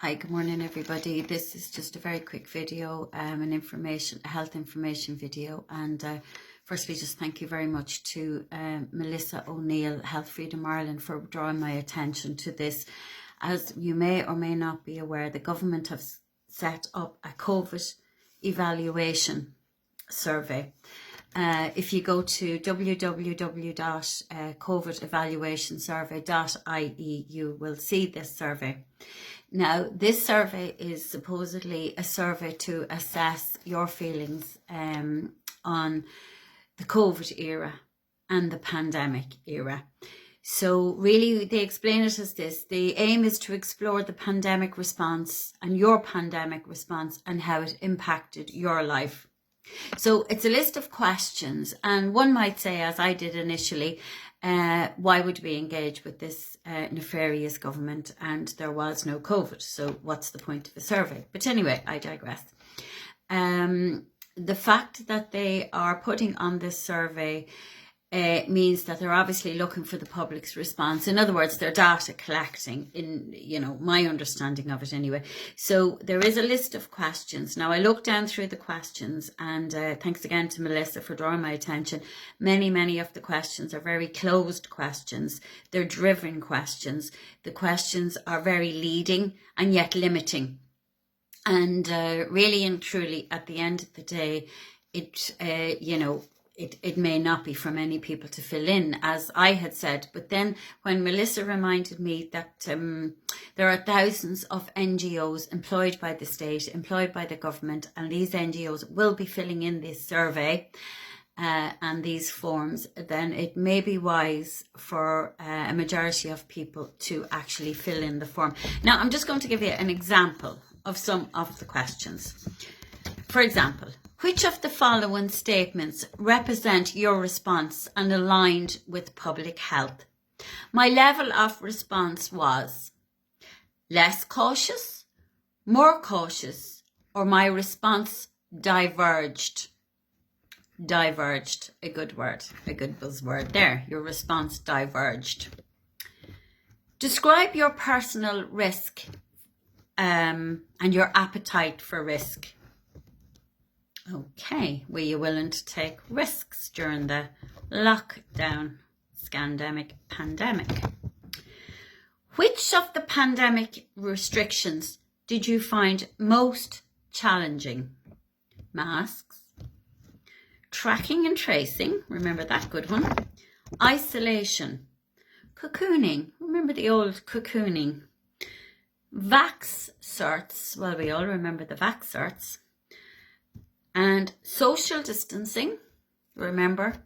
Hi, good morning everybody. This is just a very quick video, a health information video. And firstly, just thank you very much to Melissa O'Neill, Health Freedom Ireland, for drawing my attention to this. As you may or may not be aware, the government have set up a COVID evaluation survey. If you go to www.covidevaluationsurvey.ie, you will see this survey. Now, this survey is supposedly a survey to assess your feelings on the COVID era and the pandemic era. So really, they explain it as this. The aim is to explore the pandemic response and your pandemic response and how it impacted your life. So it's a list of questions, and one might say, as I did initially, why would we engage with this nefarious government and there was no COVID? So what's the point of a survey? But anyway, I digress. The fact that they are putting on this survey means that they're obviously looking for the public's response. In other words, they're data collecting, in my understanding of it anyway. So there is a list of questions. Now, I looked down through the questions, and thanks again to Melissa for drawing my attention. Many of the questions are very closed questions. They're driven questions. The questions are very leading and yet limiting. And really and truly, at the end of the day, it may not be for many people to fill in, as I had said. But then when Melissa reminded me that there are thousands of NGOs employed by the state, employed by the government, and these NGOs will be filling in this survey and these forms, then it may be wise for a majority of people to actually fill in the form. Now, I'm just going to give you an example of some of the questions. For example, which of the following statements represent your response and aligned with public health? My level of response was less cautious, more cautious, or my response diverged. Diverged, a good word, a good buzzword there. Your response diverged. Describe your personal risk and your appetite for risk. Okay, were you willing to take risks during the lockdown, scandemic, pandemic? Which of the pandemic restrictions did you find most challenging? Masks, tracking and tracing, remember that good one, isolation, cocooning, remember the old cocooning, vax certs, well, we all remember the vax certs, and social distancing, remember,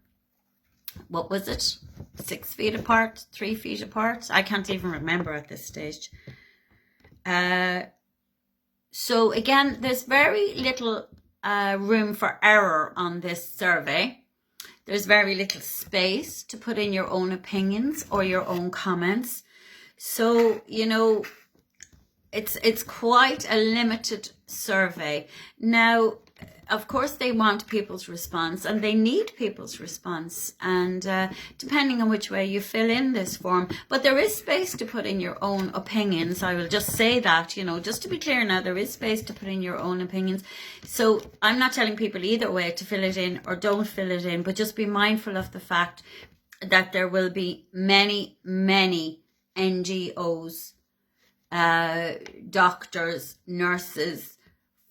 what was it? 6 feet apart, 3 feet apart? I can't even remember at this stage. So again, there's very little room for error on this survey. There's very little space to put in your own opinions or your own comments. So, it's quite a limited survey. Now, of course, they want people's response and they need people's response, and depending on which way you fill in this form, but there is space to put in your own opinions. I will just say that, just to be clear now, there is space to put in your own opinions. So I'm not telling people either way to fill it in or don't fill it in, but just be mindful of the fact that there will be many NGOs, doctors, nurses,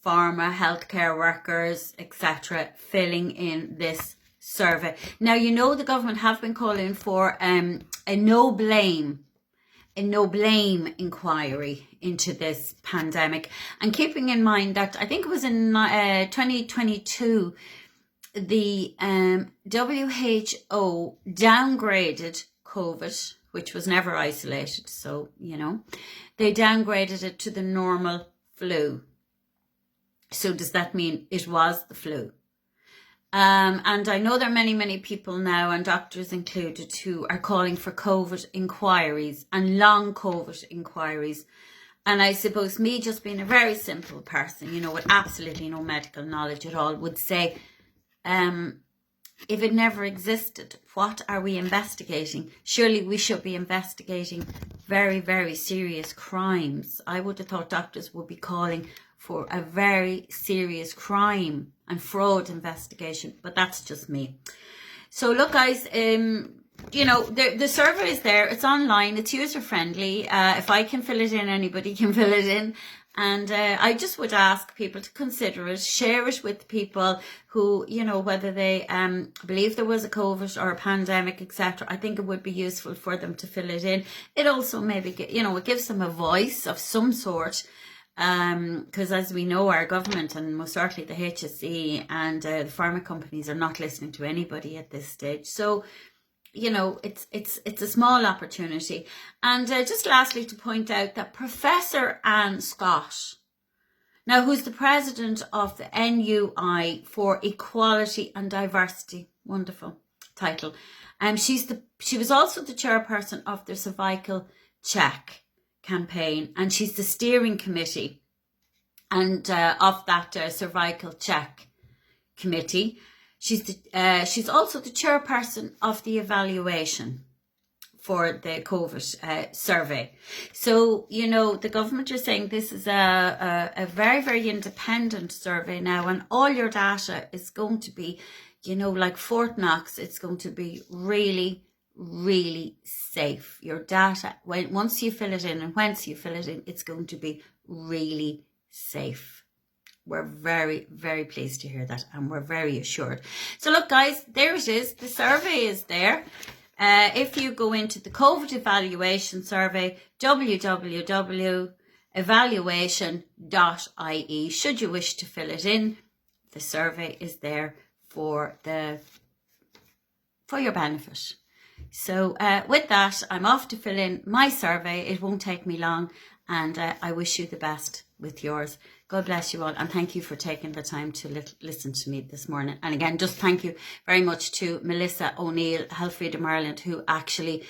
pharma, healthcare workers, etc., filling in this survey. Now, the government have been calling for a no blame inquiry into this pandemic, and keeping in mind that I think it was in 2022, the WHO downgraded COVID, which was never isolated. So, they downgraded it to the normal flu. So does that mean it was the flu? And I know there are many people now, and doctors included, who are calling for COVID inquiries and long COVID inquiries. And I suppose me, just being a very simple person, with absolutely no medical knowledge at all, would say if it never existed, what are we investigating? Surely we should be investigating very, very serious crimes. I would have thought doctors would be calling for a very serious crime and fraud investigation, but that's just me. So look, guys, you know, the survey is there. It's online. It's user friendly. If I can fill it in, anybody can fill it in. And I just would ask people to consider it, share it with people who, you know, whether they believe there was a COVID or a pandemic, etc. I think it would be useful for them to fill it in. It also maybe, you know, it gives them a voice of some sort. Because as we know, our government and most certainly the HSE and the pharma companies are not listening to anybody at this stage. So, you know, it's a small opportunity. And just lastly, to point out that Professor Anne Scott, now who's the president of the NUI for Equality and Diversity, wonderful title, she was also the chairperson of the Cervical Check campaign, and she's the steering committee and of that Cervical Check committee. She's also the chairperson of the evaluation for the COVID survey. So, you know, the government are saying this is a very, very independent survey now, and all your data is going to be, you know, like Fort Knox, it's going to be really, really safe. Your data, once you fill it in and once you fill it in, it's going to be really safe. We're very, very pleased to hear that, and we're very assured. So look, guys, there it is. The survey is there. If you go into the COVID evaluation survey, www.evaluation.ie, should you wish to fill it in, the survey is there for your benefit. So with that, I'm off to fill in my survey. It won't take me long, and I wish you the best with yours. God bless you all, and thank you for taking the time to listen to me this morning. And again, just thank you very much to Melissa O'Neill, Health Freedom Ireland, who actually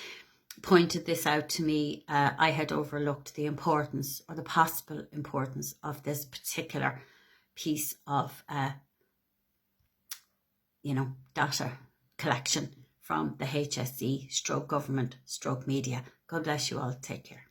pointed this out to me. I had overlooked the importance or the possible importance of this particular piece of, you know, data collection from the HSE, stroke government, stroke media. God bless you all. Take care.